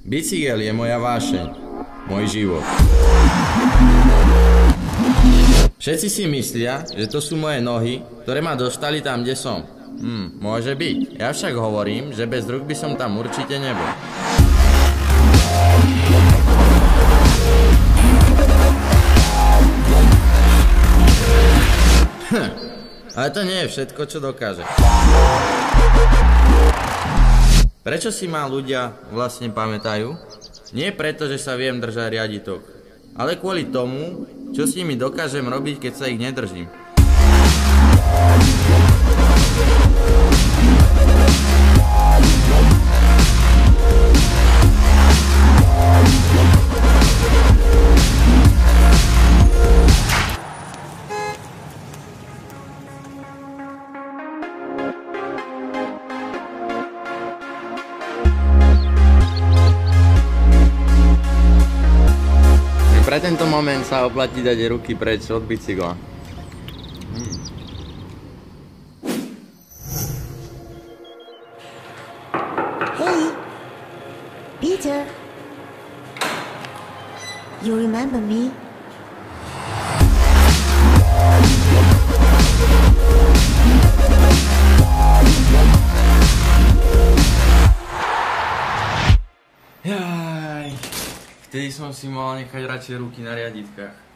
Bicykel je moja vášeň, môj život. Všetci si myslia, že to sú moje nohy, ktoré ma dostali tam, kde som. Môže byť. Ja však hovorím, že bez rúk by som tam určite nebol. Ale to nie je všetko, čo dokáže. Prečo si ma ľudia vlastne pamätajú? Nie preto, že sa viem držať riaditok, ale kvôli tomu, čo s nimi dokážem robiť, keď sa ich nedržím. Pre tento moment sa oplatí dať ruky preč od bicykla. Hey, Peter. You remember me? Jaj. Vtedy som si mal nechať radšej ruky na riaditkách.